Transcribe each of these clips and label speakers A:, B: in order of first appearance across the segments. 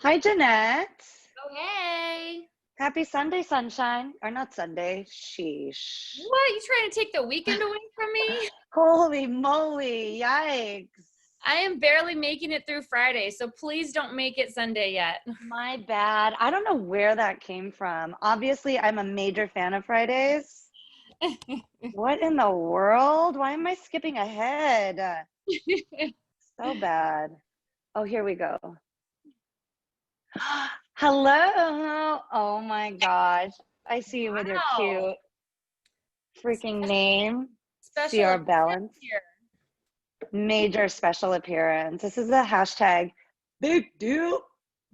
A: Hi, Jeanette.
B: Oh, hey.
A: Happy Sunday, sunshine. Or not Sunday. Sheesh.
B: What? You trying to take the weekend away from me?
A: Holy moly. Yikes.
B: I am barely making it through Friday, so please don't make it Sunday yet.
A: My bad. I don't know where that came from. Obviously, I'm a major fan of Fridays. What in the world? Why am I skipping ahead? So bad. Oh, here we go. Hello. Oh my gosh. I see you with your
B: Wow.
A: cute freaking name. See
B: Special
A: our
B: appearance
A: balance.
B: here.
A: Major special appearance. This is a hashtag big deal.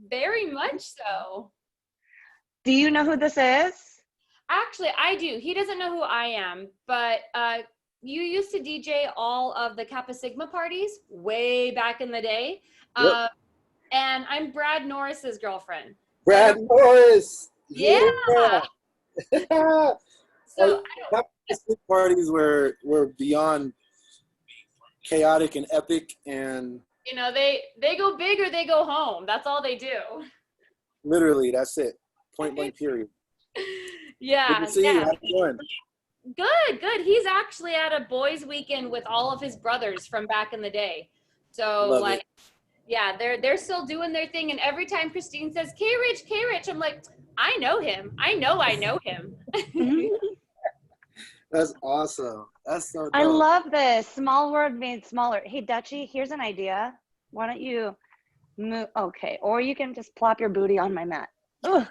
B: Very much so.
A: Do you know who this is?
B: Actually, I do. He doesn't know who I am, but you used to DJ all of the Kappa Sigma parties way back in the day.
C: Yep.
B: And I'm Brad Norris's girlfriend.
C: Brad Norris.
B: Yeah. So
C: Sleep parties were beyond chaotic and epic, and
B: they go big or they go home. That's all they do.
C: literally that's it. Point blank period.
B: Yeah.
C: Good to see you. How's it going?
B: Good. He's actually at a boys' weekend with all of his brothers from back in the day. So
C: Love it.
B: yeah, they're still doing their thing. And every time Christine says, K-Rich, I'm like, I know him. I know him.
C: That's awesome. That's so dope.
A: I love this. Small word made smaller. Hey, Dutchie, here's an idea. Why don't you move? Okay. Or you can just plop your booty on my mat. Ugh.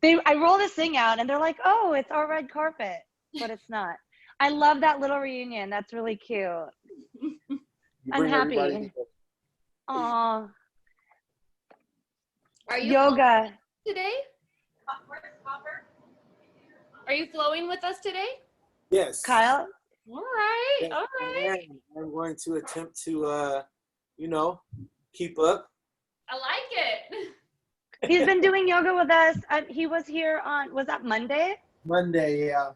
A: I roll this thing out and they're like, oh, it's our red carpet. But it's not. I love that little reunion. That's really cute. I'm happy. Aw.
B: Are you
A: Yoga
B: today? Are you flowing with us today?
C: Yes.
A: Kyle.
B: All right.
C: Yes,
B: All right.
C: I'm going to attempt to keep up.
B: I like it.
A: He's been doing yoga with us. He was here on, was that Monday?
C: Monday, yeah.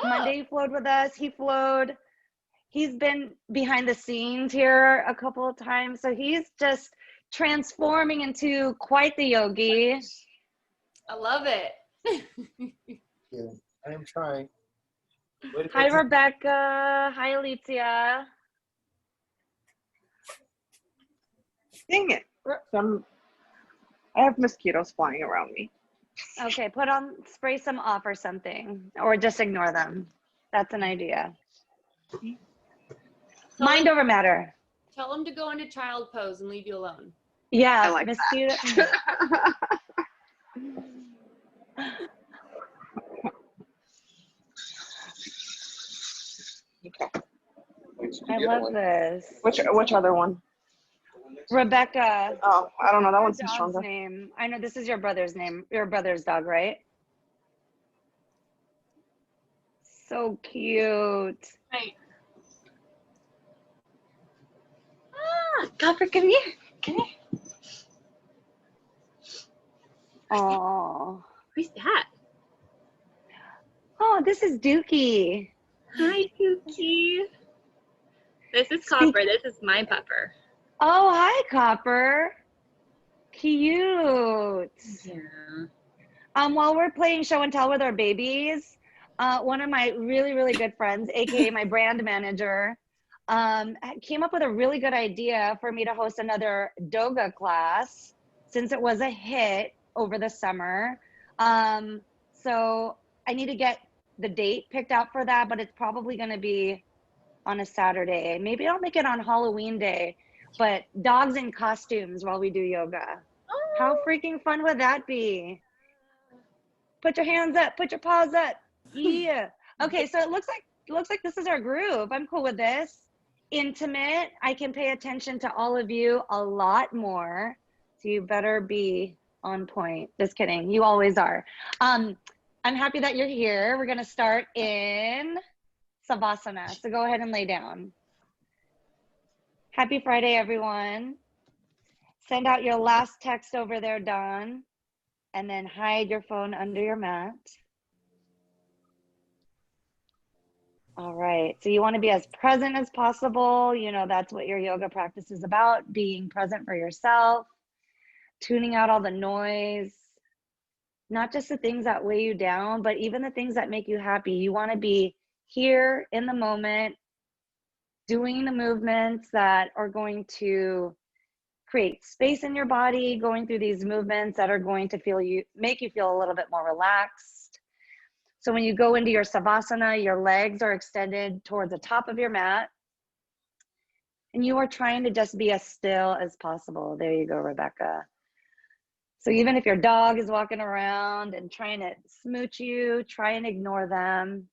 A: Monday he flowed with us. He's been behind the scenes here a couple of times. So he's just transforming into quite the yogi.
B: I love it.
C: Yeah, I am trying.
A: Hi, Rebecca. Hi, Alicia.
D: Dang it. I have mosquitoes flying around me.
A: Okay, spray some off or something, or just ignore them. That's an idea. Mind over matter.
B: Tell him to go into child pose and leave you alone.
A: Yeah,
D: I like
A: mosquito.
D: Okay.
A: I love this.
D: Which other one?
A: Rebecca.
D: Oh, I don't know. That
A: Your
D: one's too
A: dog's
D: stronger.
A: name. I know this is your brother's name. Your brother's dog, right? So cute.
D: Right. Copper, come here. Come here.
A: Oh.
D: Who's that?
A: Oh, this is Dookie.
E: Hi, Dookie. This is Copper. This is my pupper.
A: Oh, hi, Copper. Cute.
E: Yeah.
A: While we're playing show and tell with our babies, one of my really, really good friends, aka my brand manager, came up with a really good idea for me to host another Doga class since it was a hit over the summer. So I need to get the date picked out for that, but it's probably going to be on a Saturday. Maybe I'll make it on Halloween day, but dogs in costumes while we do yoga.
E: Oh.
A: How freaking fun would that be? Put your hands up, put your paws up. Yeah. Okay, so it looks like this is our group. I'm cool with this. Intimate. I can pay attention to all of you a lot more. So you better be on point. Just kidding. You always are. I'm happy that you're here. We're gonna start in Savasana. So go ahead and lay down. Happy Friday, everyone. Send out your last text over there, Dawn, and then hide your phone under your mat. All right, so you want to be as present as possible. You know, that's what your yoga practice is about, being present for yourself. tuning out all the noise, not just the things that weigh you down, but even the things that make you happy. You want to be here in the moment, doing the movements that are going to create space in your body, going through these movements that are going to make you feel a little bit more relaxed. So when you go into your savasana, your legs are extended towards the top of your mat, and you are trying to just be as still as possible. There you go, Rebecca. So even if your dog is walking around and trying to smooch you, try and ignore them.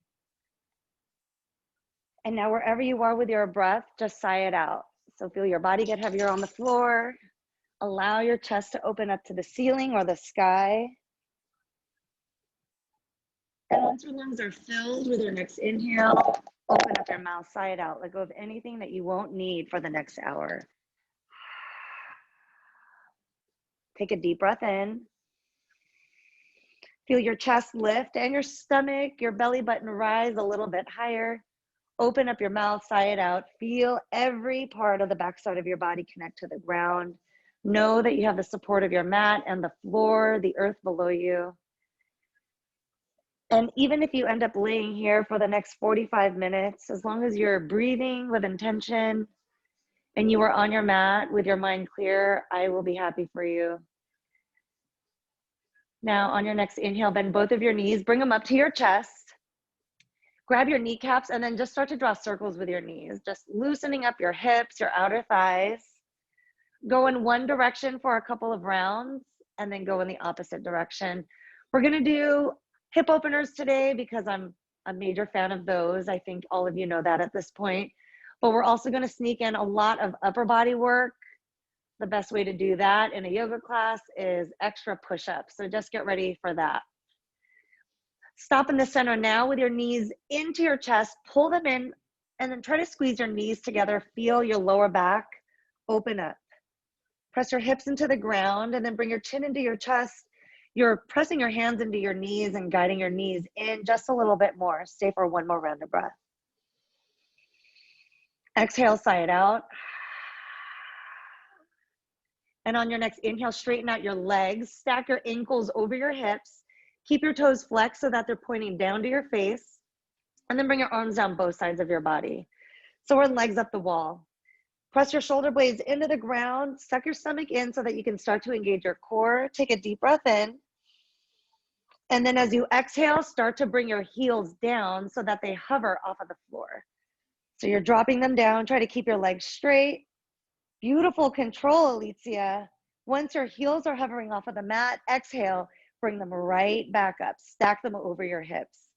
A: And now wherever you are with your breath, just sigh it out. So feel your body get heavier on the floor. Allow your chest to open up to the ceiling or the sky. And once your lungs are filled with your next inhale, open up your mouth, sigh it out. Let go of anything that you won't need for the next hour. Take a deep breath in. Feel your chest lift and your stomach, your belly button rise a little bit higher. Open up your mouth, sigh it out. Feel every part of the backside of your body connect to the ground. Know that you have the support of your mat and the floor, the earth below you. And even if you end up laying here for the next 45 minutes, as long as you're breathing with intention and you are on your mat with your mind clear, I will be happy for you. Now on your next inhale, bend both of your knees, bring them up to your chest. Grab your kneecaps and then just start to draw circles with your knees, just loosening up your hips, your outer thighs. Go in one direction for a couple of rounds and then go in the opposite direction. We're gonna do hip openers today because I'm a major fan of those. I think all of you know that at this point. But we're also gonna sneak in a lot of upper body work. The best way to do that in a yoga class is extra push-ups. So just get ready for that. Stop in the center now with your knees into your chest, pull them in, and then try to squeeze your knees together. Feel your lower back open up. Press your hips into the ground and then bring your chin into your chest. You're pressing your hands into your knees and guiding your knees in just a little bit more. Stay for one more round of breath. Exhale, sigh it out. And on your next inhale, straighten out your legs, stack your ankles over your hips. Keep your toes flexed so that they're pointing down to your face. And then bring your arms down both sides of your body. So we're legs up the wall. Press your shoulder blades into the ground. Suck your stomach in so that you can start to engage your core. Take a deep breath in. And then as you exhale, start to bring your heels down so that they hover off of the floor. So you're dropping them down. Try to keep your legs straight. Beautiful control, Alicia. Once your heels are hovering off of the mat, exhale. Bring them right back up. Stack them over your hips.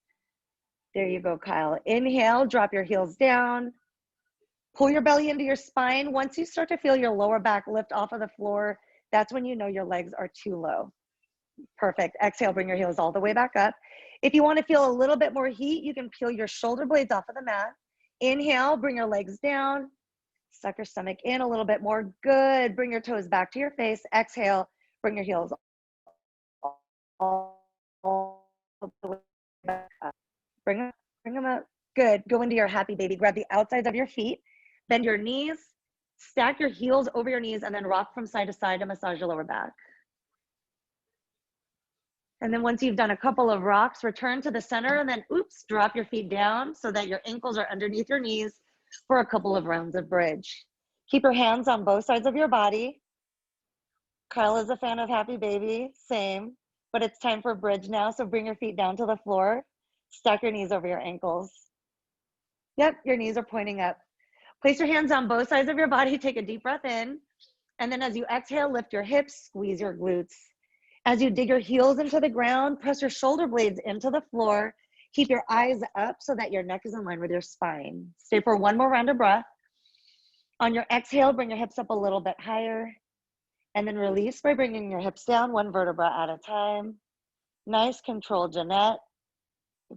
A: There you go, Kyle. Inhale, drop your heels down. Pull your belly into your spine. Once you start to feel your lower back lift off of the floor, that's when you know your legs are too low. Perfect. Exhale, bring your heels all the way back up. If you want to feel a little bit more heat, you can peel your shoulder blades off of the mat. Inhale, bring your legs down. Suck your stomach in a little bit more. Good. Bring your toes back to your face. Exhale, bring your heels all the way back up. Bring them up. Good. Go into your happy baby. Grab the outsides of your feet. Bend your knees. Stack your heels over your knees and then rock from side to side to massage your lower back. And then once you've done a couple of rocks, return to the center and then, oops, drop your feet down so that your ankles are underneath your knees for a couple of rounds of bridge. Keep your hands on both sides of your body. Kyle is a fan of happy baby, same, but it's time for bridge now. So bring your feet down to the floor. Stack your knees over your ankles. Yep, your knees are pointing up. Place your hands on both sides of your body. Take a deep breath in. And then as you exhale, lift your hips, squeeze your glutes. As you dig your heels into the ground, press your shoulder blades into the floor. Keep your eyes up so that your neck is in line with your spine. Stay for one more round of breath. On your exhale, bring your hips up a little bit higher. And then release by bringing your hips down one vertebra at a time. Nice control, Jeanette.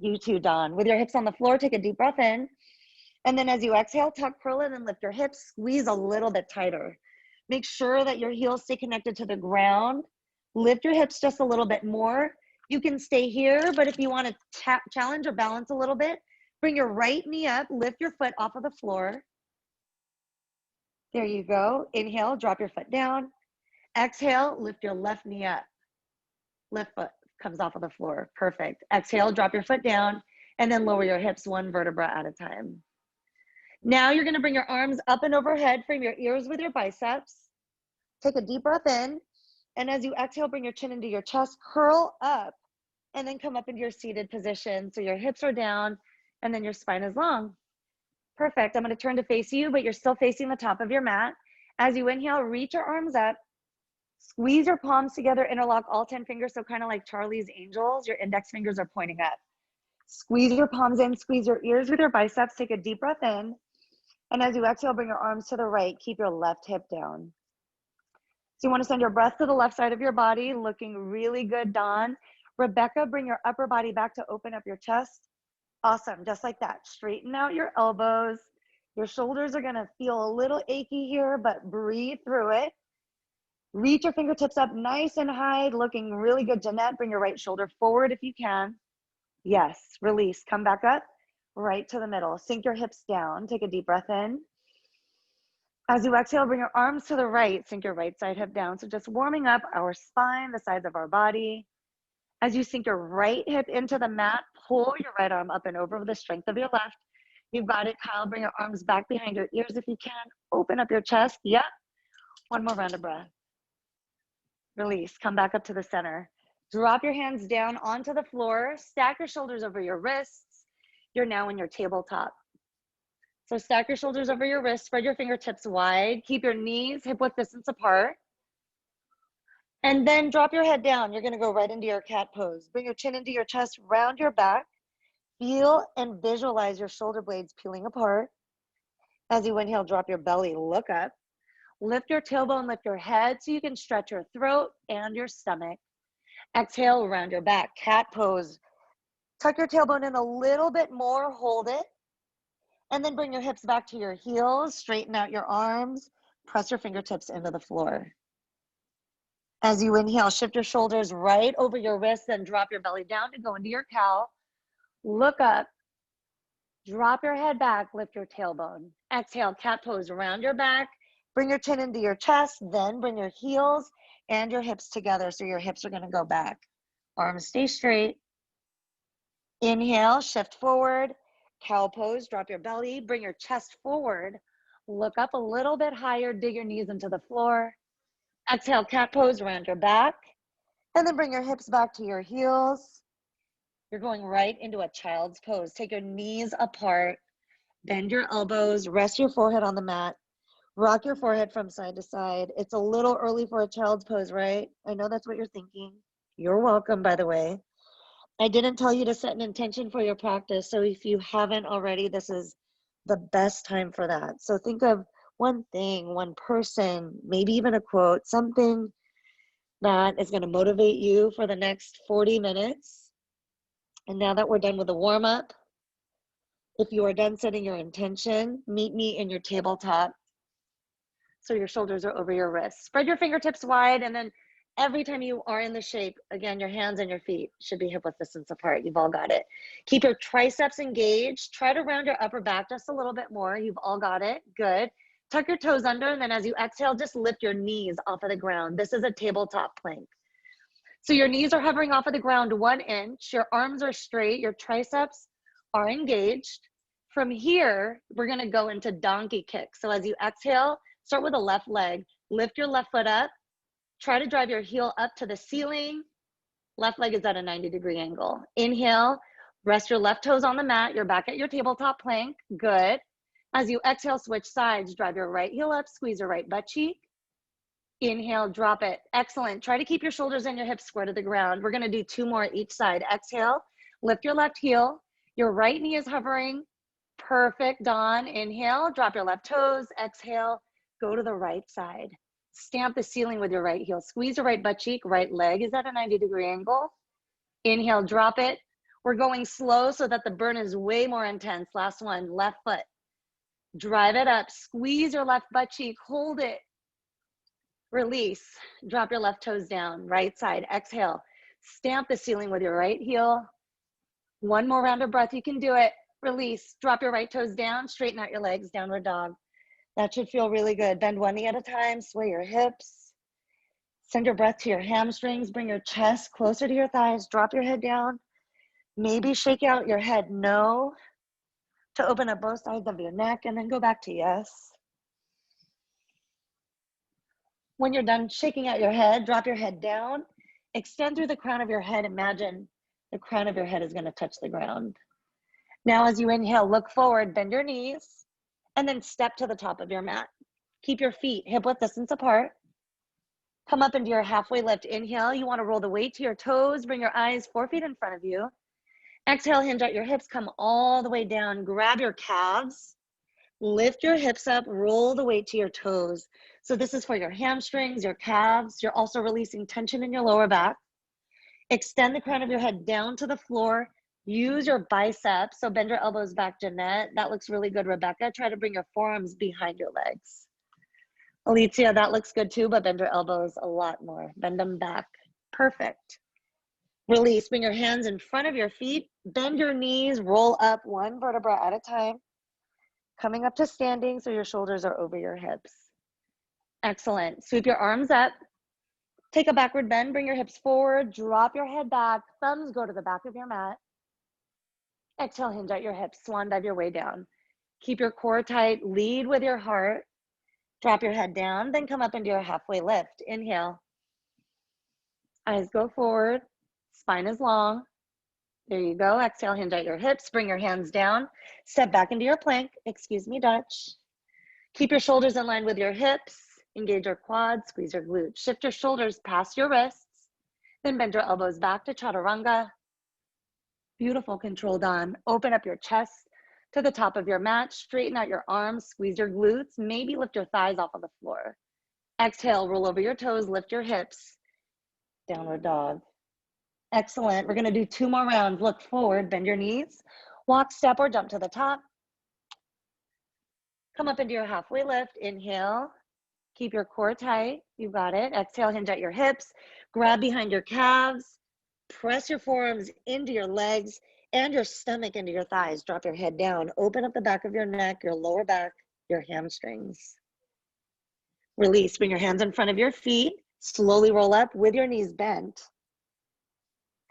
A: You too, Dawn. With your hips on the floor, take a deep breath in. And then as you exhale, tuck, curl in, and lift your hips. Squeeze a little bit tighter. Make sure that your heels stay connected to the ground. Lift your hips just a little bit more. You can stay here, but if you want to challenge or balance a little bit, bring your right knee up, lift your foot off of the floor. There you go. Inhale, drop your foot down. Exhale, lift your left knee up. Left foot comes off of the floor. Perfect. Exhale, drop your foot down, and then lower your hips one vertebra at a time. Now you're going to bring your arms up and overhead, frame your ears with your biceps. Take a deep breath in, and as you exhale, bring your chin into your chest, curl up, and then come up into your seated position. So your hips are down, and then your spine is long. Perfect. I'm going to turn to face you, but you're still facing the top of your mat. As you inhale, reach your arms up. Squeeze your palms together, interlock all 10 fingers, so kind of like Charlie's Angels. Your index fingers are pointing up. Squeeze your palms in, squeeze your ears with your biceps. Take a deep breath in. And as you exhale, bring your arms to the right. Keep your left hip down. So you want to send your breath to the left side of your body, looking really good, Dawn. Rebecca, bring your upper body back to open up your chest. Awesome, just like that. Straighten out your elbows. Your shoulders are going to feel a little achy here, but breathe through it. Reach your fingertips up nice and high, looking really good. Jeanette, bring your right shoulder forward if you can. Yes, release, come back up, right to the middle. Sink your hips down, take a deep breath in. As you exhale, bring your arms to the right, sink your right side hip down. So just warming up our spine, the sides of our body. As you sink your right hip into the mat, pull your right arm up and over with the strength of your left. You've got it, Kyle. Bring your arms back behind your ears if you can. Open up your chest. Yep. One more round of breath. Release, come back up to the center. Drop your hands down onto the floor, stack your shoulders over your wrists. You're now in your tabletop. So stack your shoulders over your wrists, spread your fingertips wide, keep your knees hip-width distance apart. And then drop your head down. You're gonna go right into your cat pose. Bring your chin into your chest, round your back. Feel and visualize your shoulder blades peeling apart. As you inhale, drop your belly, look up. Lift your tailbone, lift your head so you can stretch your throat and your stomach. Exhale, round your back, cat pose. Tuck your tailbone in a little bit more, hold it. And then bring your hips back to your heels, straighten out your arms, press your fingertips into the floor. As you inhale, shift your shoulders right over your wrists, then drop your belly down to go into your cow. Look up, drop your head back, lift your tailbone. Exhale, cat pose, round your back. Bring your chin into your chest, then bring your heels and your hips together. So your hips are gonna go back. Arms stay straight. Inhale, shift forward. Cow pose, drop your belly, bring your chest forward. Look up a little bit higher, dig your knees into the floor. Exhale, cat pose, round your back. And then bring your hips back to your heels. You're going right into a child's pose. Take your knees apart, bend your elbows, rest your forehead on the mat. Rock your forehead from side to side. It's a little early for a child's pose, right? I know that's what you're thinking. You're welcome, by the way. I didn't tell you to set an intention for your practice, so if you haven't already, this is the best time for that. So think of one thing, one person, maybe even a quote, something that is going to motivate you for the next 40 minutes. And now that we're done with the warm-up, if you are done setting your intention, meet me in your tabletop. So your shoulders are over your wrists. Spread your fingertips wide, and then every time you are in the shape, again, your hands and your feet should be hip-width distance apart. You've all got it. Keep your triceps engaged. Try to round your upper back just a little bit more. You've all got it. Good. Tuck your toes under, and then as you exhale, just lift your knees off of the ground. This is a tabletop plank. So your knees are hovering off of the ground 1 inch. Your arms are straight. Your triceps are engaged. From here, we're going to go into donkey kick. So as you exhale, start with the left leg. Lift your left foot up. Try to drive your heel up to the ceiling. Left leg is at a 90-degree angle. Inhale, rest your left toes on the mat. You're back at your tabletop plank. Good. As you exhale, switch sides. Drive your right heel up. Squeeze your right butt cheek. Inhale, drop it. Excellent. Try to keep your shoulders and your hips square to the ground. We're going to do 2 more each side. Exhale, lift your left heel. Your right knee is hovering. Perfect, Dawn. Inhale, drop your left toes. Exhale, go to the right side. Stamp the ceiling with your right heel. Squeeze your right butt cheek. Right leg is at a 90-degree angle. Inhale, drop it. We're going slow so that the burn is way more intense. Last one, left foot. Drive it up. Squeeze your left butt cheek. Hold it. Release. Drop your left toes down. Right side. Exhale. Stamp the ceiling with your right heel. 1 more round of breath. You can do it. Release. Drop your right toes down. Straighten out your legs. Downward dog. That should feel really good. Bend one knee at a time. Sway your hips. Send your breath to your hamstrings. Bring your chest closer to your thighs. Drop your head down. Maybe shake out your head no to open up both sides of your neck, and then go back to yes. When you're done shaking out your head, drop your head down. Extend through the crown of your head. Imagine the crown of your head is going to touch the ground. Now, as you inhale, look forward, bend your knees, and then step to the top of your mat. Keep your feet hip-width distance apart. Come up into your halfway lift. Inhale, you want to roll the weight to your toes. Bring your eyes 4 feet in front of you. Exhale, hinge out your hips. Come all the way down. Grab your calves. Lift your hips up. Roll the weight to your toes. So this is for your hamstrings, your calves. You're also releasing tension in your lower back. Extend the crown of your head down to the floor. Use your biceps. So bend your elbows back, Jeanette. That looks really good, Rebecca. Try to bring your forearms behind your legs. Alicia, that looks good too, but bend your elbows a lot more. Bend them back. Perfect. Release. Bring your hands in front of your feet. Bend your knees. Roll up one vertebra at a time. Coming up to standing so your shoulders are over your hips. Excellent. Sweep your arms up. Take a backward bend. Bring your hips forward. Drop your head back. Thumbs go to the back of your mat. Exhale, hinge out your hips. Swan dive your way down. Keep your core tight. Lead with your heart. Drop your head down. Then come up into your halfway lift. Inhale. Eyes go forward. Spine is long. There you go. Exhale, hinge out your hips. Bring your hands down. Step back into your plank. Excuse me, Dutch. Keep your shoulders in line with your hips. Engage your quads. Squeeze your glutes. Shift your shoulders past your wrists. Then bend your elbows back to chaturanga. Beautiful. Controlled on. Open up your chest to the top of your mat. Straighten out your arms. Squeeze your glutes. Maybe lift your thighs off of the floor. Exhale. Roll over your toes. Lift your hips. Downward dog. Excellent. We're going to do 2 more rounds. Look forward, bend your knees, walk, step, or jump to the top. Come up into your halfway lift. Inhale. Keep your core tight. You got it. Exhale, hinge at your hips. Grab behind your calves. Press your forearms into your legs and your stomach into your thighs. Drop your head down. Open up the back of your neck, your lower back, your hamstrings. Release. Bring your hands in front of your feet. Slowly roll up with your knees bent.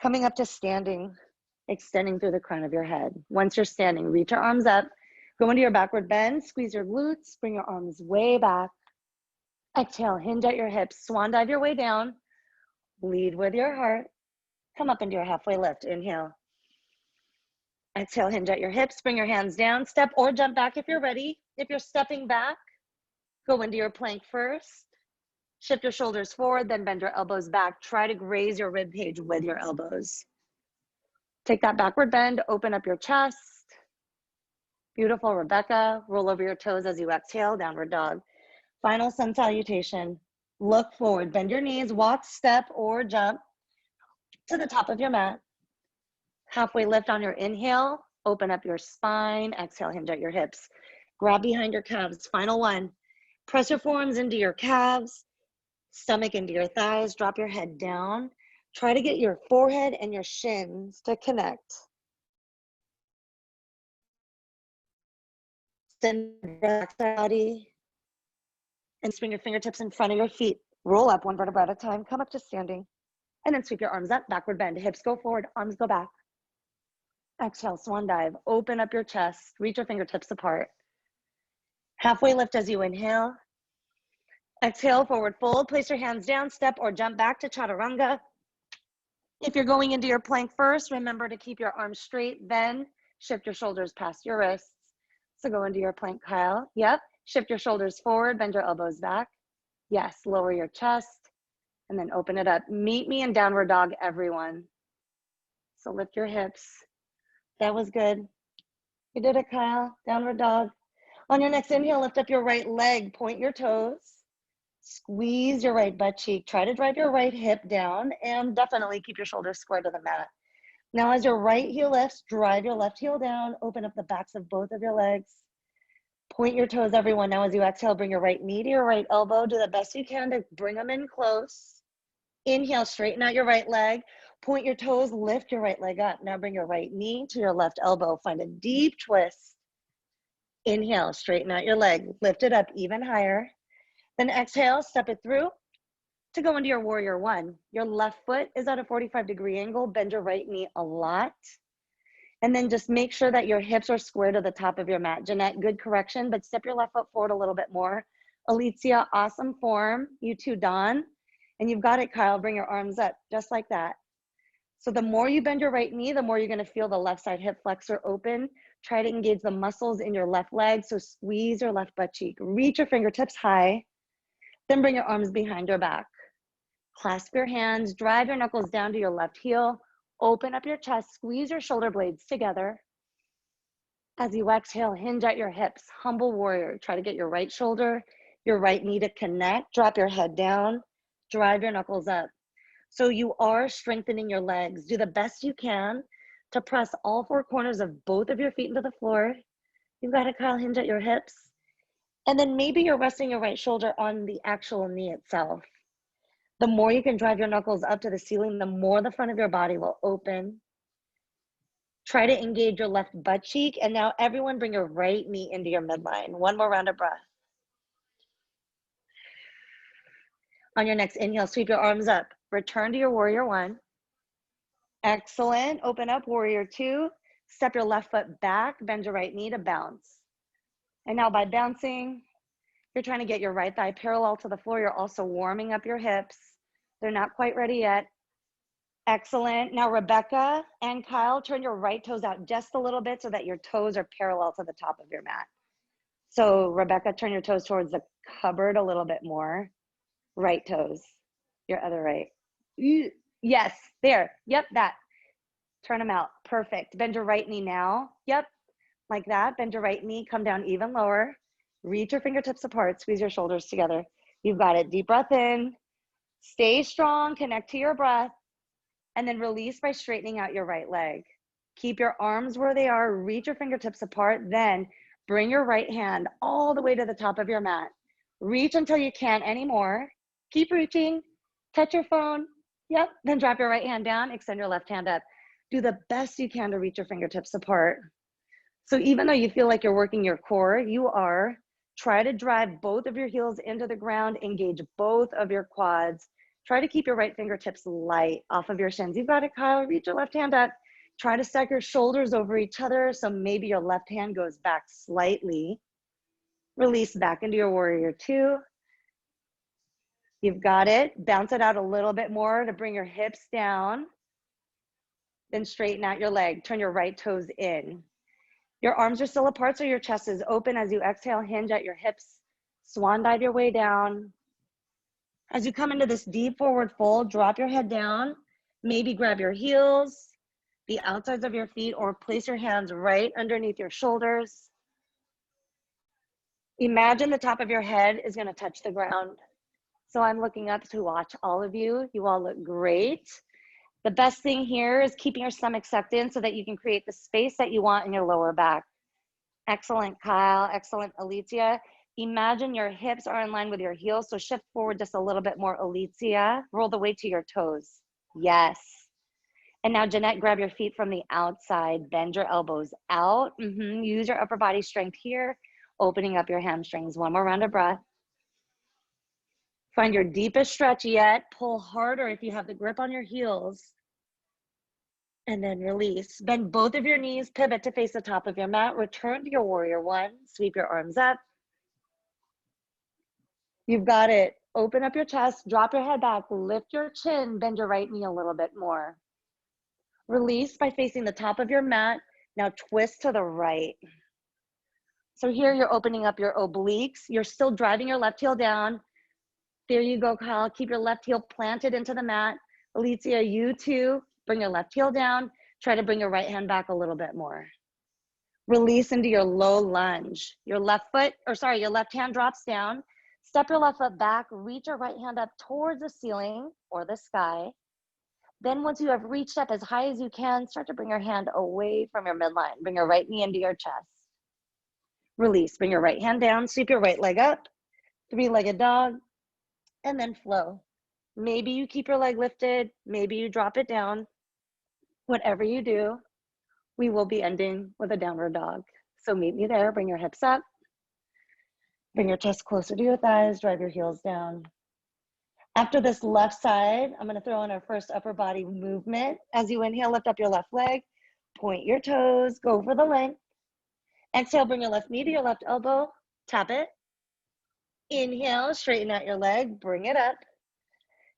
A: Coming up to standing, extending through the crown of your head. Once you're standing, reach your arms up, go into your backward bend, squeeze your glutes, bring your arms way back. Exhale, hinge at your hips, swan dive your way down, lead with your heart. Come up into your halfway lift, inhale. Exhale, hinge at your hips, bring your hands down, step or jump back if you're ready. If you're stepping back, go into your plank first. Shift your shoulders forward, then bend your elbows back. Try to graze your rib cage with your elbows. Take that backward bend, open up your chest. Beautiful, Rebecca. Roll over your toes as you exhale, downward dog. Final sun salutation. Look forward, bend your knees, walk, step, or jump to the top of your mat. Halfway lift on your inhale, open up your spine, exhale, hinge at your hips. Grab behind your calves, final one. Press your forearms into your calves. Stomach into your thighs, drop your head down. Try to get your forehead and your shins to connect. Send back the body and swing your fingertips in front of your feet. Roll up one vertebra at a time, come up to standing, and then sweep your arms up, backward bend. Hips go forward, arms go back. Exhale, swan dive. Open up your chest, reach your fingertips apart. Halfway lift as you inhale. Exhale, forward fold, place your hands down, step or jump back to chaturanga. If you're going into your plank first, remember to keep your arms straight, then shift your shoulders past your wrists. So go into your plank, Kyle. Yep, shift your shoulders forward, bend your elbows back. Yes, lower your chest, and then open it up. Meet me in downward dog, everyone. So lift your hips. That was good. You did it, Kyle. Downward dog. On your next inhale, lift up your right leg, point your toes. Squeeze your right butt cheek. Try to drive your right hip down and definitely keep your shoulders square to the mat. Now as your right heel lifts, drive your left heel down. Open up the backs of both of your legs. Point your toes, everyone. Now as you exhale, bring your right knee to your right elbow. Do the best you can to bring them in close. Inhale, straighten out your right leg. Point your toes, lift your right leg up. Now bring your right knee to your left elbow. Find a deep twist. Inhale, straighten out your leg. Lift it up even higher. Then exhale, step it through. to go into your warrior one. Your left foot is at a 45-degree angle. Bend your right knee a lot. And then just make sure that your hips are square to the top of your mat. Jeanette, good correction, but step your left foot forward a little bit more. Alicia, awesome form. You too, Dawn. And you've got it, Kyle. Bring your arms up just like that. So the more you bend your right knee, the more you're gonna feel the left side hip flexor open. Try to engage the muscles in your left leg. So squeeze your left butt cheek. Reach your fingertips high. Then bring your arms behind your back. Clasp your hands, drive your knuckles down to your left heel. Open up your chest, squeeze your shoulder blades together. As you exhale, hinge at your hips, humble warrior. Try to get your right shoulder, your right knee to connect. Drop your head down, drive your knuckles up. So you are strengthening your legs. Do the best you can to press all four corners of both of your feet into the floor. You've got to, Kyle, hinge at your hips. And then maybe you're resting your right shoulder on the actual knee itself. The more you can drive your knuckles up to the ceiling, the more the front of your body will open. Try to engage your left butt cheek. And now everyone bring your right knee into your midline. One more round of breath. On your next inhale, sweep your arms up. Return to your warrior one. Excellent. Open up, warrior two. Step your left foot back, bend your right knee to bounce. And now by bouncing, you're trying to get your right thigh parallel to the floor. You're also warming up your hips. They're not quite ready yet. Excellent. Now, Rebecca and Kyle, turn your right toes out just a little bit so that your toes are parallel to the top of your mat. So Rebecca, turn your toes towards the cupboard a little bit more. Right toes, your other right. Yes, there. Yep, that. Turn them out. Perfect. Bend your right knee now. Yep, like that. Bend your right knee. Come down even lower. Reach your fingertips apart. Squeeze your shoulders together. You've got it. Deep breath in. Stay strong. Connect to your breath. And then release by straightening out your right leg. Keep your arms where they are. Reach your fingertips apart. Then bring your right hand all the way to the top of your mat. Reach until you can't anymore. Keep reaching. Touch your phone. Yep. Then drop your right hand down. Extend your left hand up. Do the best you can to reach your fingertips apart. So even though you feel like you're working your core, you are. Try to drive both of your heels into the ground. Engage both of your quads. Try to keep your right fingertips light off of your shins. You've got it, Kyle. Reach your left hand up. Try to stack your shoulders over each other. So maybe your left hand goes back slightly. Release back into your warrior two. You've got it. Bounce it out a little bit more to bring your hips down. Then straighten out your leg. Turn your right toes in. Your arms are still apart, so your chest is open. As you exhale, hinge at your hips. Swan dive your way down. As you come into this deep forward fold, drop your head down. Maybe grab your heels, the outsides of your feet, or place your hands right underneath your shoulders. Imagine the top of your head is going to touch the ground. So I'm looking up to watch all of you. You all look great. The best thing here is keeping your stomach sucked in so that you can create the space that you want in your lower back. Excellent, Kyle. Excellent, Alicia. Imagine your hips are in line with your heels, so shift forward just a little bit more, Alicia. Roll the weight to your toes. Yes. And now, Jeanette, grab your feet from the outside. Bend your elbows out. Use your upper body strength here, opening up your hamstrings. One more round of breath. Find your deepest stretch yet. Pull harder if you have the grip on your heels. And then release. Bend both of your knees, pivot to face the top of your mat. Return to your warrior one. Sweep your arms up. You've got it. Open up your chest, drop your head back, lift your chin, bend your right knee a little bit more. Release by facing the top of your mat. Now twist to the right. So here you're opening up your obliques. You're still driving your left heel down. There you go, Kyle. Keep your left heel planted into the mat. Alicia, you too. Bring your left heel down. Try to bring your right hand back a little bit more. Release into your low lunge. Your left hand drops down. Step your left foot back, reach your right hand up towards the ceiling or the sky. Then once you have reached up as high as you can, start to bring your hand away from your midline. Bring your right knee into your chest. Release, bring your right hand down, sweep your right leg up, three-legged dog, and then flow. Maybe you keep your leg lifted, maybe you drop it down. Whatever you do, we will be ending with a downward dog. So meet me there, bring your hips up. Bring your chest closer to your thighs, drive your heels down. After this left side, I'm going to throw in our first upper body movement. As you inhale, lift up your left leg, point your toes, go for the length. Exhale, bring your left knee to your left elbow, tap it. Inhale, straighten out your leg, bring it up.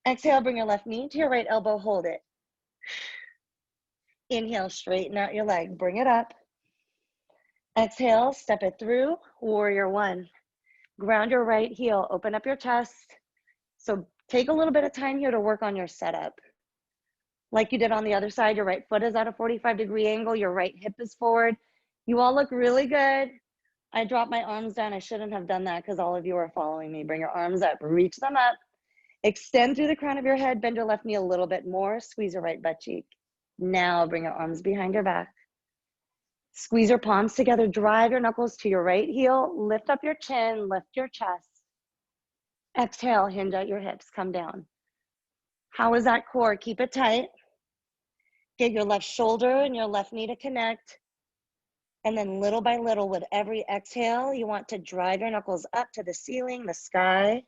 A: Exhale, bring your left knee to your right elbow, hold it. Inhale, straighten out your leg, bring it up. Exhale, step it through, warrior one. Ground your right heel, open up your chest. So take a little bit of time here to work on your setup. Like you did on the other side, your right foot is at a 45-degree angle, your right hip is forward. You all look really good. I dropped my arms down. I shouldn't have done that because all of you are following me. Bring your arms up, reach them up. Extend through the crown of your head, bend your left knee a little bit more, squeeze your right butt cheek. Now bring your arms behind your back. Squeeze your palms together, drive your knuckles to your right heel, lift up your chin, lift your chest. Exhale, hinge at your hips, come down. How is that core? Keep it tight. Get your left shoulder and your left knee to connect. And then little by little, with every exhale, you want to drive your knuckles up to the ceiling, the sky.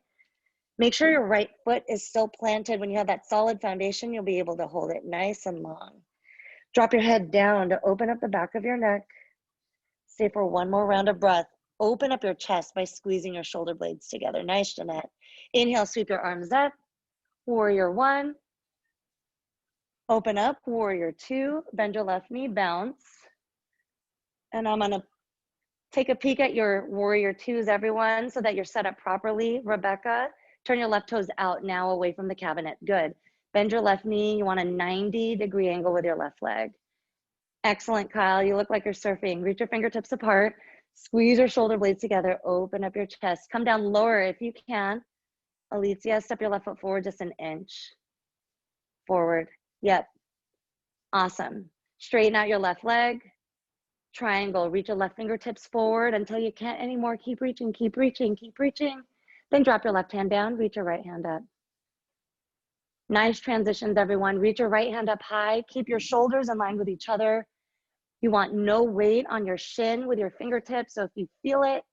A: Make sure your right foot is still planted. When you have that solid foundation, you'll be able to hold it nice and long. Drop your head down to open up the back of your neck. Stay for one more round of breath. Open up your chest by squeezing your shoulder blades together. Nice, Jeanette. Inhale, sweep your arms up. Warrior one. Open up, warrior two. Bend your left knee, bounce. And I'm gonna take a peek at your warrior twos, everyone, so that you're set up properly. Rebecca, turn your left toes out now, away from the cabinet. Good. Bend your left knee. You want a 90-degree angle with your left leg. Excellent, Kyle. You look like you're surfing. Reach your fingertips apart. Squeeze your shoulder blades together. Open up your chest. Come down lower if you can. Alicia, step your left foot forward just an inch. Forward. Yep. Awesome. Straighten out your left leg. Triangle. Reach your left fingertips forward until you can't anymore. Keep reaching, keep reaching, keep reaching. Then drop your left hand down. Reach your right hand up. Nice transitions, everyone. Reach your right hand up high. Keep your shoulders in line with each other. You want no weight on your shin with your fingertips. So if you feel it,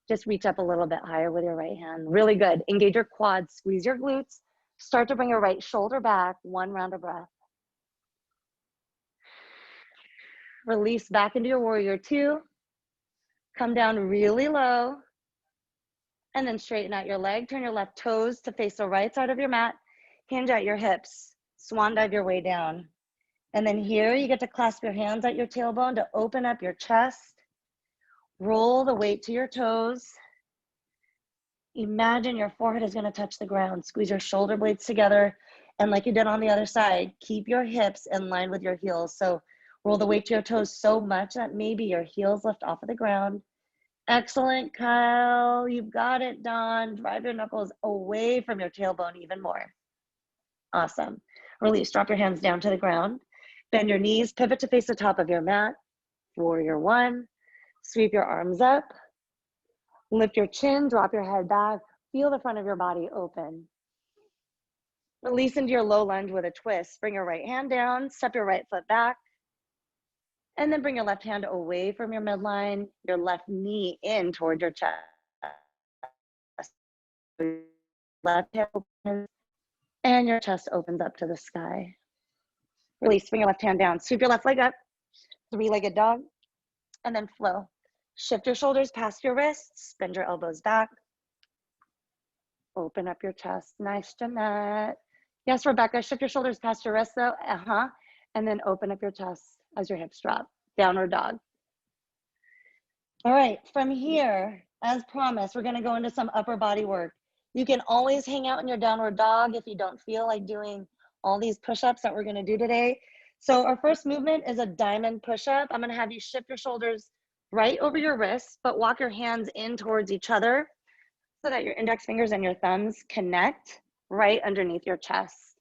A: just reach up a little bit higher with your right hand. Really good. Engage your quads, squeeze your glutes. Start to bring your right shoulder back. One round of breath. Release back into your warrior two. Come down really low. And then straighten out your leg. Turn your left toes to face the right side of your mat. Hinge at your hips. Swan dive your way down. And then here you get to clasp your hands at your tailbone to open up your chest. Roll the weight to your toes. Imagine your forehead is going to touch the ground. Squeeze your shoulder blades together. And like you did on the other side, keep your hips in line with your heels. So roll the weight to your toes so much that maybe your heels lift off of the ground. Excellent, Kyle. You've got it, Dawn. Drive your knuckles away from your tailbone even more. Awesome. Release. Drop your hands down to the ground. Bend your knees. Pivot to face the top of your mat. Warrior one. Sweep your arms up. Lift your chin. Drop your head back. Feel the front of your body open. Release into your low lunge with a twist. Bring your right hand down. Step your right foot back. And then bring your left hand away from your midline, your left knee in toward your chest. Left hand opens, and your chest opens up to the sky. Release, bring your left hand down. Sweep your left leg up, three-legged dog, and then flow. Shift your shoulders past your wrists, bend your elbows back. Open up your chest. Nice, Jeanette. Yes, Rebecca, shift your shoulders past your wrists though. And then open up your chest as your hips drop. Downward dog. All right, from here, as promised, we're gonna go into some upper body work. You can always hang out in your downward dog if you don't feel like doing all these push-ups that we're gonna do today. So our first movement is a diamond push-up. I'm gonna have you shift your shoulders right over your wrists, but walk your hands in towards each other so that your index fingers and your thumbs connect right underneath your chest.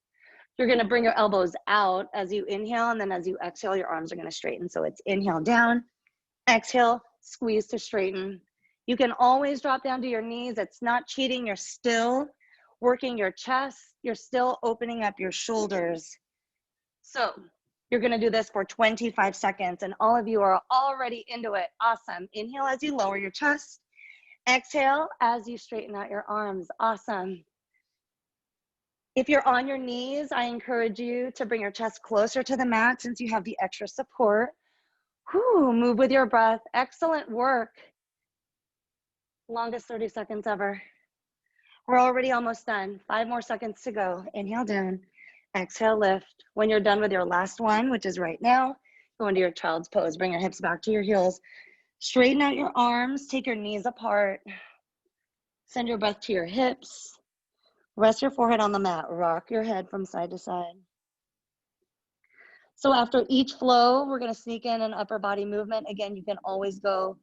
A: You're gonna bring your elbows out as you inhale, and then as you exhale, your arms are gonna straighten. So it's inhale down, exhale, squeeze to straighten. You can always drop down to your knees. It's not cheating. You're still working your chest. You're still opening up your shoulders. So you're gonna do this for 25 seconds, and all of you are already into it. Awesome. Inhale as you lower your chest. Exhale as you straighten out your arms. Awesome. If you're on your knees, I encourage you to bring your chest closer to the mat since you have the extra support. Whew, move with your breath. Excellent work. Longest 30 seconds ever. We're already almost done. 5 more seconds to go. Inhale down, exhale lift. When you're done with your last one, which is right now, go into your child's pose. Bring your hips back to your heels. Straighten out your arms, take your knees apart. Send your breath to your hips. Rest your forehead on the mat. Rock your head from side to side. So after each flow, we're gonna sneak in an upper body movement. Again, you can always go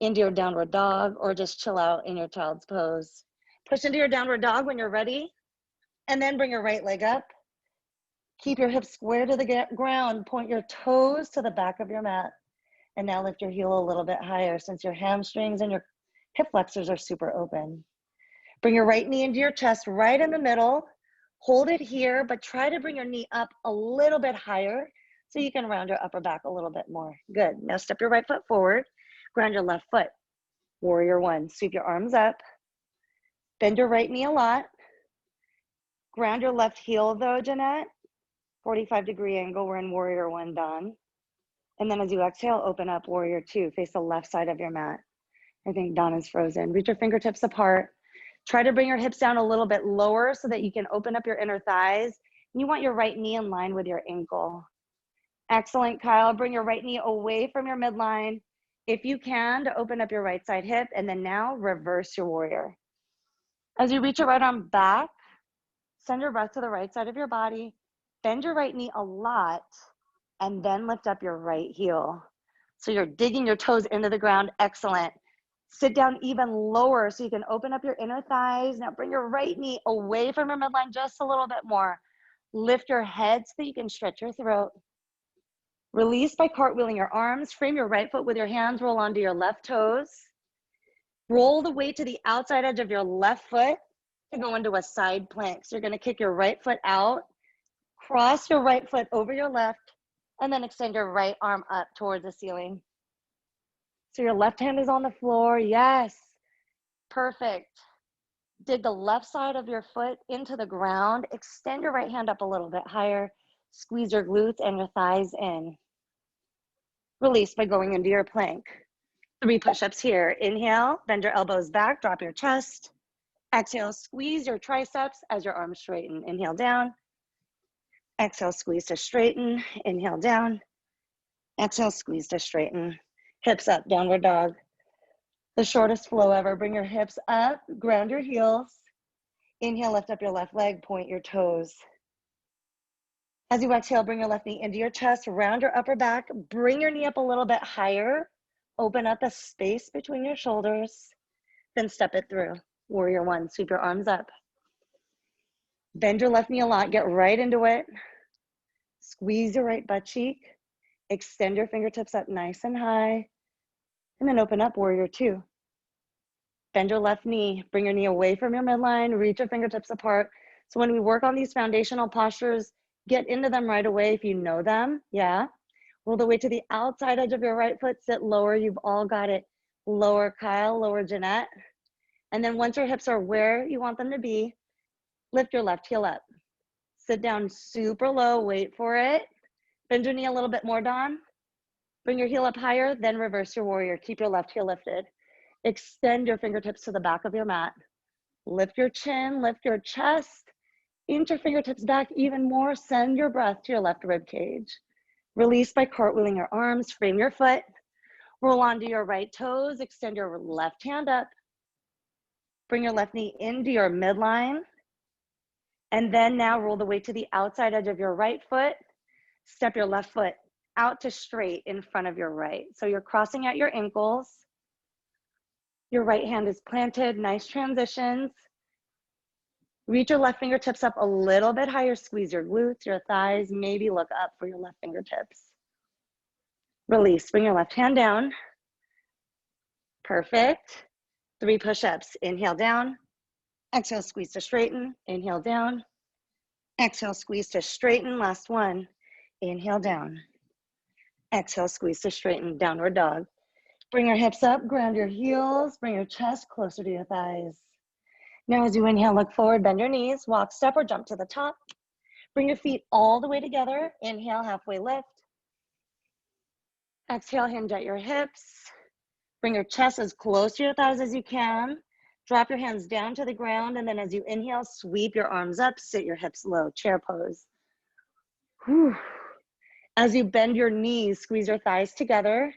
A: into your downward dog or just chill out in your child's pose. Push into your downward dog when you're ready, and then bring your right leg up. Keep your hips square to the ground. Point your toes to the back of your mat. And now lift your heel a little bit higher since your hamstrings and your hip flexors are super open. Bring your right knee into your chest right in the middle. Hold it here, but try to bring your knee up a little bit higher so you can round your upper back a little bit more. Good. Now step your right foot forward. Ground your left foot. Warrior one. Sweep your arms up. Bend your right knee a lot. Ground your left heel though, Jeanette. 45-degree angle. We're in warrior one, Don. And then as you exhale, open up warrior two. Face the left side of your mat. I think Don is frozen. Reach your fingertips apart. Try to bring your hips down a little bit lower so that you can open up your inner thighs. And you want your right knee in line with your ankle. Excellent, Kyle. Bring your right knee away from your midline. If you can, to open up your right side hip. And then now reverse your warrior. As you reach your right arm back, send your breath to the right side of your body. Bend your right knee a lot. And then lift up your right heel. So you're digging your toes into the ground. Excellent. Sit down even lower so you can open up your inner thighs. Now bring your right knee away from your midline just a little bit more. Lift your head so that you can stretch your throat. Release by cartwheeling your arms. Frame your right foot with your hands. Roll onto your left toes. Roll the weight to the outside edge of your left foot to go into a side plank. So you're going to kick your right foot out. Cross your right foot over your left. And then extend your right arm up towards the ceiling. So your left hand is on the floor. Yes. Perfect. Dig the left side of your foot into the ground. Extend your right hand up a little bit higher. Squeeze your glutes and your thighs in. Release by going into your plank. 3 push-ups here. Inhale, bend your elbows back, drop your chest. Exhale, squeeze your triceps as your arms straighten. Inhale down. Exhale, squeeze to straighten. Inhale down. Exhale, squeeze to straighten. Hips up, downward dog. The shortest flow ever. Bring your hips up, ground your heels. Inhale, lift up your left leg, point your toes. As you exhale, bring your left knee into your chest, round your upper back, bring your knee up a little bit higher, open up a space between your shoulders, then step it through. Warrior one, sweep your arms up. Bend your left knee a lot, get right into it. Squeeze your right butt cheek. Extend your fingertips up nice and high. And then open up, warrior two. Bend your left knee, bring your knee away from your midline, reach your fingertips apart. So when we work on these foundational postures, get into them right away if you know them, yeah. Roll the weight to the outside edge of your right foot, sit lower, you've all got it. Lower Kyle, lower Jeanette. And then once your hips are where you want them to be, lift your left heel up. Sit down super low, wait for it. Bend your knee a little bit more, Dawn. Bring your heel up higher, then reverse your warrior. Keep your left heel lifted. Extend your fingertips to the back of your mat. Lift your chin, lift your chest. Inch your fingertips back even more. Send your breath to your left rib cage. Release by cartwheeling your arms. Frame your foot. Roll onto your right toes. Extend your left hand up. Bring your left knee into your midline. And then now roll the weight to the outside edge of your right foot. Step your left foot out to straight in front of your right. So you're crossing out your ankles. Your right hand is planted. Nice transitions. Reach your left fingertips up a little bit higher. Squeeze your glutes, your thighs. Maybe look up for your left fingertips. Release. Bring your left hand down. Perfect. 3 push-ups. Inhale down. Exhale, squeeze to straighten. Inhale down. Exhale, squeeze to straighten. Last one. Inhale down. Exhale, squeeze to straighten. Downward dog. Bring your hips up. Ground your heels. Bring your chest closer to your thighs. Now as you inhale, look forward, bend your knees, walk, step, or jump to the top. Bring your feet all the way together. Inhale, halfway lift. Exhale, hinge at your hips. Bring your chest as close to your thighs as you can. Drop your hands down to the ground, and then as you inhale, sweep your arms up, sit your hips low, chair pose. Whew. As you bend your knees, squeeze your thighs together.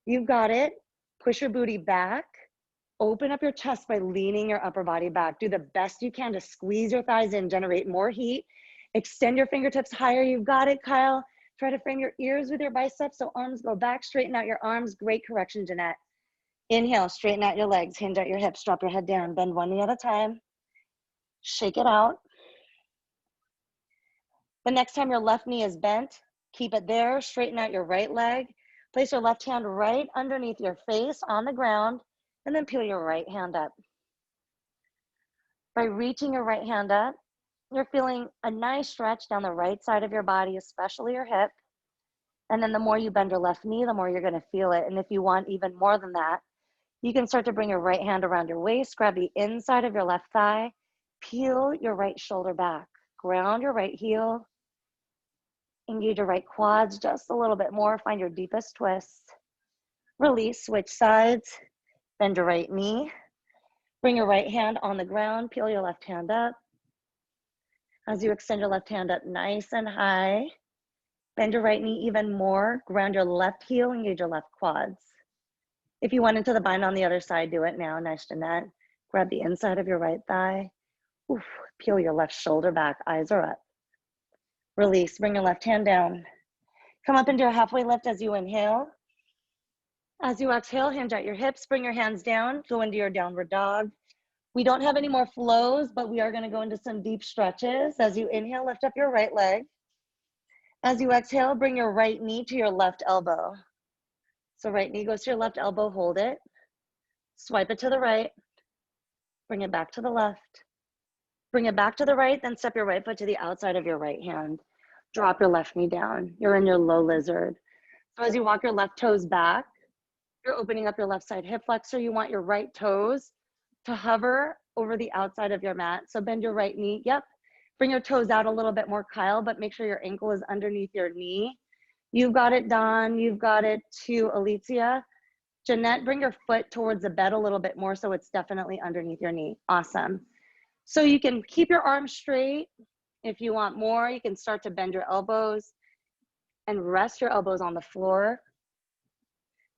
A: You've got it. Push your booty back. Open up your chest by leaning your upper body back. Do the best you can to squeeze your thighs in, generate more heat. Extend your fingertips higher. You've got it, Kyle. Try to frame your ears with your biceps so arms go back. Straighten out your arms. Great correction, Jeanette. Inhale, straighten out your legs, hinge at your hips, drop your head down, bend one knee at a time. Shake it out. The next time your left knee is bent, keep it there. Straighten out your right leg. Place your left hand right underneath your face on the ground, and then peel your right hand up. By reaching your right hand up, you're feeling a nice stretch down the right side of your body, especially your hip. And then the more you bend your left knee, the more you're going to feel it. And if you want even more than that, you can start to bring your right hand around your waist, grab the inside of your left thigh, peel your right shoulder back, ground your right heel, engage your right quads just a little bit more, find your deepest twist. Release, switch sides, bend your right knee, bring your right hand on the ground, peel your left hand up. As you extend your left hand up nice and high, bend your right knee even more, ground your left heel, engage your left quads. If you went into the bind on the other side, do it now. Nice, Jeanette. Grab the inside of your right thigh. Oof. Peel your left shoulder back. Eyes are up. Release. Bring your left hand down. Come up into your halfway lift as you inhale. As you exhale, hinge at your hips. Bring your hands down. Go into your downward dog. We don't have any more flows, but we are going to go into some deep stretches. As you inhale, lift up your right leg. As you exhale, bring your right knee to your left elbow. So right knee goes to your left elbow, hold it. Swipe it to the right. Bring it back to the left. Bring it back to the right, then step your right foot to the outside of your right hand. Drop your left knee down. You're in your low lizard. So as you walk your left toes back, you're opening up your left side hip flexor. You want your right toes to hover over the outside of your mat. So bend your right knee. Yep. Bring your toes out a little bit more, Kyle, but make sure your ankle is underneath your knee. You've got it, Don. You've got it too, Alicia. Jeanette, bring your foot towards the bed a little bit more so it's definitely underneath your knee. Awesome. So you can keep your arms straight. If you want more, you can start to bend your elbows and rest your elbows on the floor.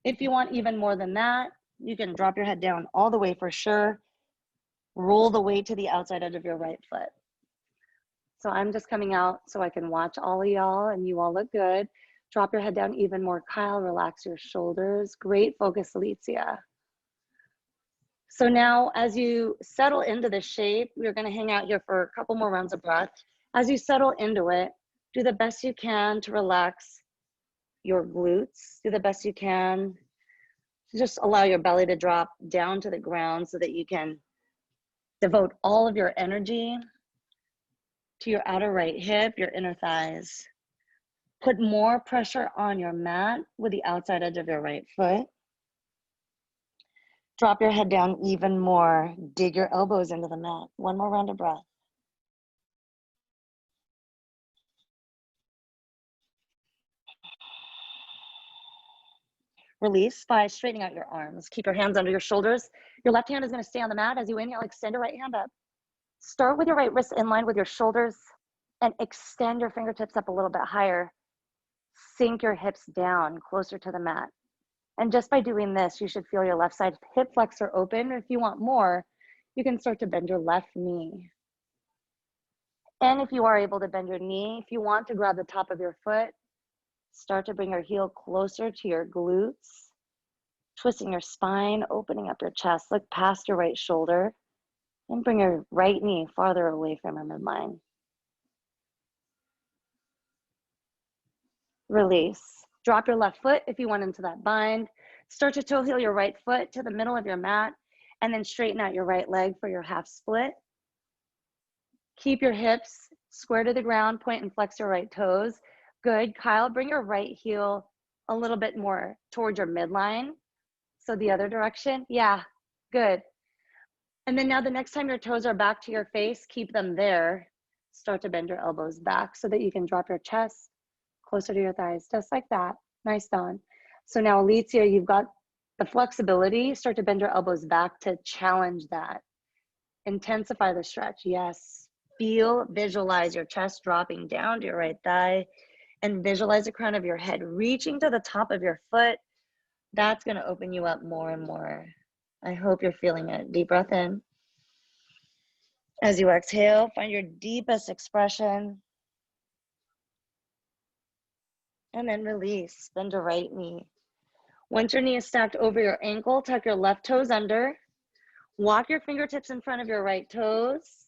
A: If you want even more than that, you can drop your head down all the way for sure. Roll the weight to the outside edge of your right foot. So I'm just coming out so I can watch all of y'all and you all look good. Drop your head down even more, Kyle. Relax your shoulders. Great focus, Alicia. So now as you settle into the shape, we're going to hang out here for a couple more rounds of breath. As you settle into it, do the best you can to relax your glutes. Do the best you can to just allow your belly to drop down to the ground so that you can devote all of your energy to your outer right hip, your inner thighs. Put more pressure on your mat with the outside edge of your right foot. Drop your head down even more. Dig your elbows into the mat. One more round of breath. Release by straightening out your arms. Keep your hands under your shoulders. Your left hand is going to stay on the mat. As you inhale, extend your right hand up. Start with your right wrist in line with your shoulders and extend your fingertips up a little bit higher. Sink your hips down closer to the mat. And just by doing this, you should feel your left side hip flexor open. If you want more, you can start to bend your left knee. And if you are able to bend your knee, if you want to grab the top of your foot, start to bring your heel closer to your glutes, twisting your spine, opening up your chest. Look past your right shoulder and bring your right knee farther away from your midline. Release. Drop your left foot if you went into that bind. Start to toe heel your right foot to the middle of your mat and then straighten out your right leg for your half split. Keep your hips square to the ground, point and flex your right toes. Good. Kyle, bring your right heel a little bit more towards your midline. So the other direction. Yeah, good. And then now the next time your toes are back to your face, keep them there. Start to bend your elbows back so that you can drop your chest closer to your thighs, just like that. Nice, Dawn. So now, Alicia, you've got the flexibility. Start to bend your elbows back to challenge that. Intensify the stretch. Yes. Feel, visualize your chest dropping down to your right thigh, and visualize the crown of your head reaching to the top of your foot. That's going to open you up more and more. I hope you're feeling it. Deep breath in. As you exhale, find your deepest expression. And then release. Bend your right knee. Once your knee is stacked over your ankle, tuck your left toes under. Walk your fingertips in front of your right toes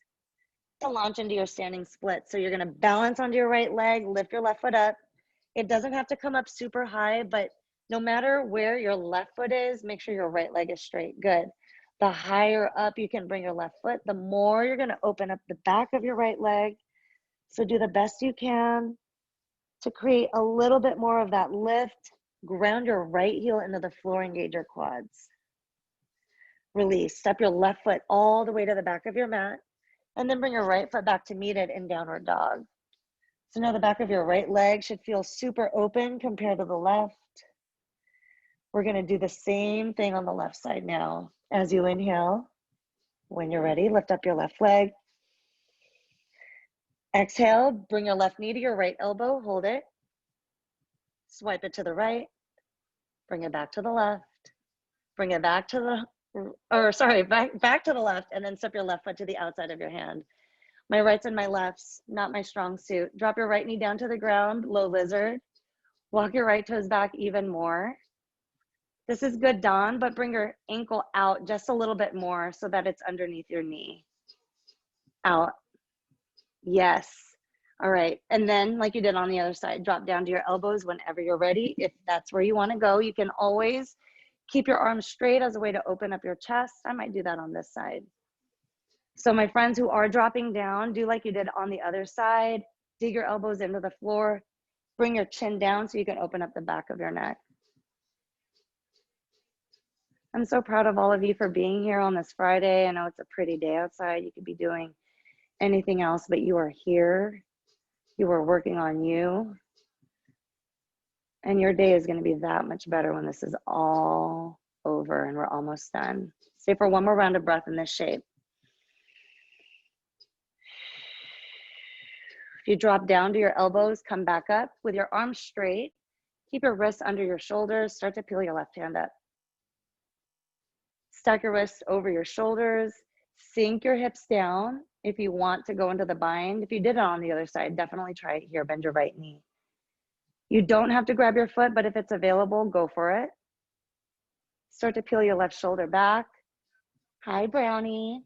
A: to launch into your standing split. So you're going to balance onto your right leg, lift your left foot up. It doesn't have to come up super high, but no matter where your left foot is, make sure your right leg is straight. Good. The higher up you can bring your left foot, the more you're going to open up the back of your right leg. So do the best you can to create a little bit more of that lift. Ground your right heel into the floor, engage your quads. Release. Step your left foot all the way to the back of your mat, and then bring your right foot back to meet it in downward dog. So now the back of your right leg should feel super open compared to the left. We're going to do the same thing on the left side now. As you inhale, when you're ready, lift up your left leg. Exhale, bring your left knee to your right elbow, hold it. Swipe it to the right, bring it back to the left, bring it back to back to the left, and then step your left foot to the outside of your hand. My rights and my lefts, not my strong suit. Drop your right knee down to the ground, low lizard. Walk your right toes back even more. This is good, Dawn, but bring your ankle out just a little bit more so that it's underneath your knee. Out. Yes. All right. And then, like you did on the other side, drop down to your elbows whenever you're ready. If that's where you want to go, you can always keep your arms straight as a way to open up your chest. I might do that on this side. So my friends who are dropping down, do like you did on the other side. Dig your elbows into the floor. Bring your chin down so you can open up the back of your neck. I'm so proud of all of you for being here on this Friday. I know it's a pretty day outside. You could be doing anything else, but you are here. You are working on you. And your day is going to be that much better when this is all over and we're almost done. Stay for one more round of breath in this shape. If you drop down to your elbows, come back up with your arms straight. Keep your wrists under your shoulders. Start to peel your left hand up. Stack your wrists over your shoulders. Sink your hips down if you want to go into the bind. If you did it on the other side, definitely try it here. Bend your right knee. You don't have to grab your foot, but if it's available, go for it. Start to peel your left shoulder back. Hi, Brownie.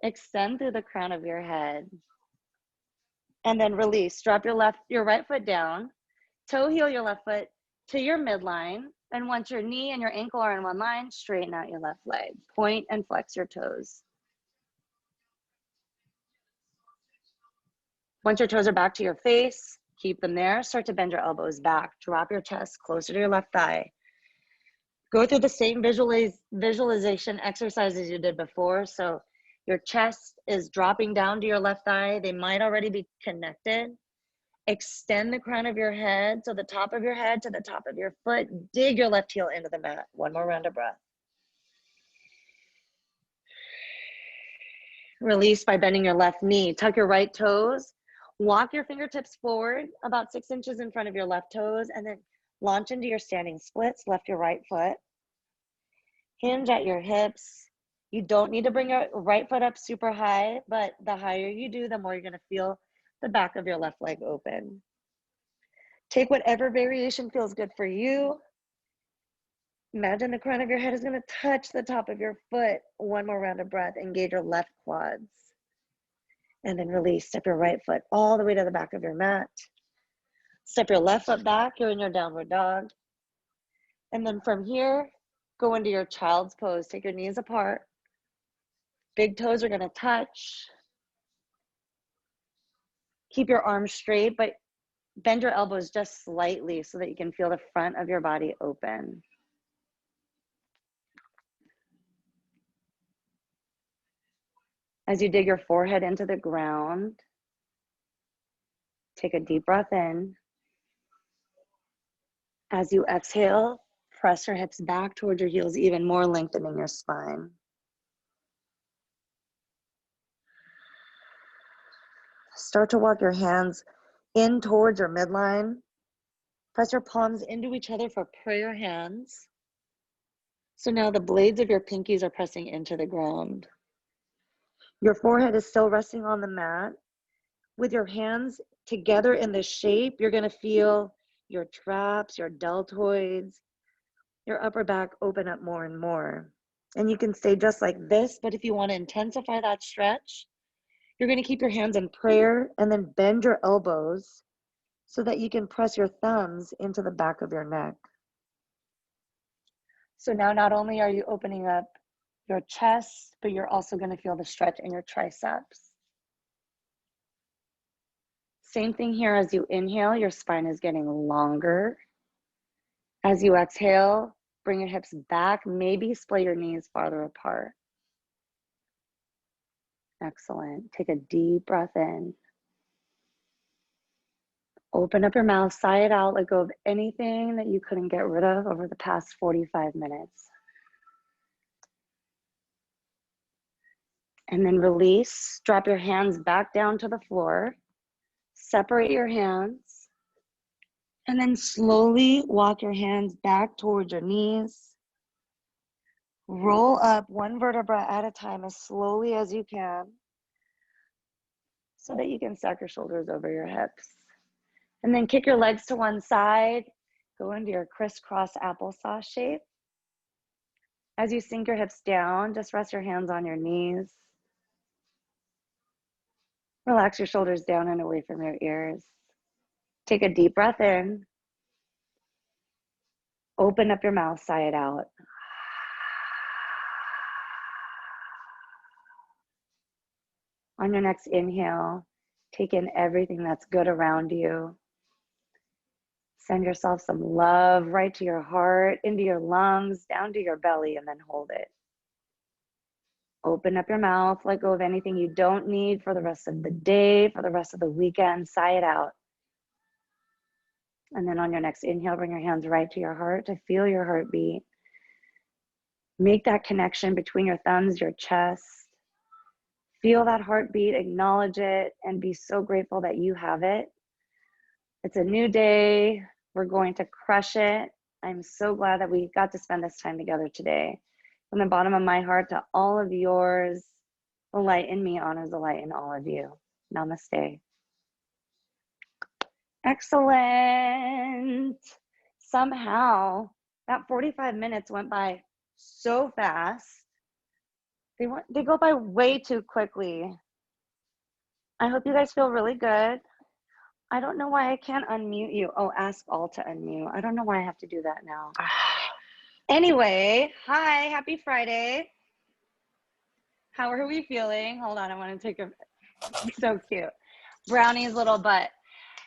A: Extend through the crown of your head. And then release. Drop your right foot down. Toe heel your left foot to your midline. And once your knee and your ankle are in one line, straighten out your left leg. Point and flex your toes. Once your toes are back to your face, keep them there. Start to bend your elbows back. Drop your chest closer to your left thigh. Go through the same visualization exercises you did before. So your chest is dropping down to your left thigh. They might already be connected. Extend the crown of your head, so the top of your head to the top of your foot. Dig your left heel into the mat. One more round of breath. Release by bending your left knee. Tuck your right toes. Walk your fingertips forward about 6 inches in front of your left toes, and then launch into your standing splits. Left your right foot. Hinge at your hips. You don't need to bring your right foot up super high, but the higher you do, the more you're going to feel the back of your left leg open. Take whatever variation feels good for you. Imagine the crown of your head is going to touch the top of your foot. One more round of breath. Engage your left quads. And then release. Step your right foot all the way to the back of your mat. Step your left foot back. You're in your downward dog. And then from here, go into your child's pose. Take your knees apart. Big toes are going to touch. Keep your arms straight, but bend your elbows just slightly so that you can feel the front of your body open. As you dig your forehead into the ground, take a deep breath in. As you exhale, press your hips back towards your heels, even more lengthening your spine. Start to walk your hands in towards your midline. Press your palms into each other for prayer hands. So now the blades of your pinkies are pressing into the ground. Your forehead is still resting on the mat. With your hands together in this shape, you're going to feel your traps, your deltoids, your upper back open up more and more. And you can stay just like this, but if you want to intensify that stretch, you're going to keep your hands in prayer and then bend your elbows so that you can press your thumbs into the back of your neck. So now not only are you opening up your chest, but you're also going to feel the stretch in your triceps. Same thing here. As you inhale, your spine is getting longer. As you exhale, bring your hips back, maybe split your knees farther apart. Excellent. Take a deep breath in. Open up your mouth, sigh it out, let go of anything that you couldn't get rid of over the past 45 minutes. And then release, drop your hands back down to the floor, separate your hands, and then slowly walk your hands back towards your knees. Roll up one vertebra at a time as slowly as you can so that you can stack your shoulders over your hips. And then kick your legs to one side, go into your crisscross applesauce shape. As you sink your hips down, just rest your hands on your knees. Relax your shoulders down and away from your ears. Take a deep breath in. Open up your mouth, sigh it out. On your next inhale, take in everything that's good around you. Send yourself some love right to your heart, into your lungs, down to your belly, and then hold it. Open up your mouth, let go of anything you don't need for the rest of the day, for the rest of the weekend, sigh it out. And then on your next inhale, bring your hands right to your heart to feel your heartbeat. Make that connection between your thumbs, your chest. Feel that heartbeat, acknowledge it, and be so grateful that you have it. It's a new day. We're going to crush it. I'm so glad that we got to spend this time together today. From the bottom of my heart to all of yours, the light in me honors the light in all of you. Namaste. Excellent. Somehow that 45 minutes went by so fast. They go by way too quickly. I hope you guys feel really good. I don't know why I can't unmute you. Oh, ask all to unmute. I don't know why I have to do that now. Anyway, hi, happy Friday. How are we feeling? Hold on, I want to take a, so cute. Brownie's little butt.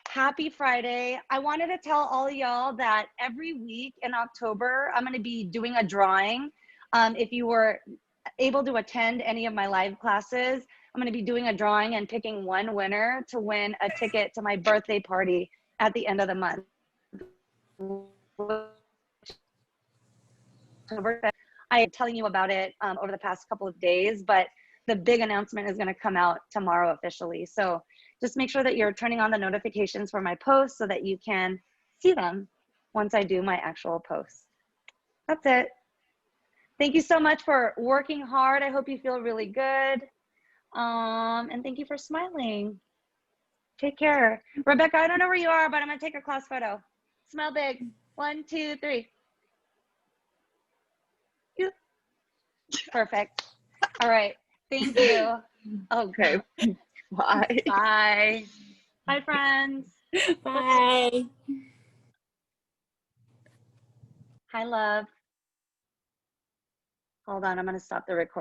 A: Happy Friday. I wanted to tell all of y'all that every week in October, I'm going to be doing a drawing. If you were able to attend any of my live classes, I'm going to be doing a drawing and picking one winner to win a ticket to my birthday party at the end of the month. I'm telling you about it over the past couple of days, but the big announcement is going to come out tomorrow officially. So just make sure that you're turning on the notifications for my posts so that you can see them once I do my actual post. That's it. Thank you so much for working hard. I hope you feel really good. And thank you for smiling. Take care. Rebecca, I don't know where you are, but I'm going to take a class photo. Smile big. 1, 2, 3. Perfect. All right. Thank you.
D: Okay. Bye.
A: Bye. Bye, friends.
F: Bye.
A: Hi, love. Hold on. I'm going to stop the recording.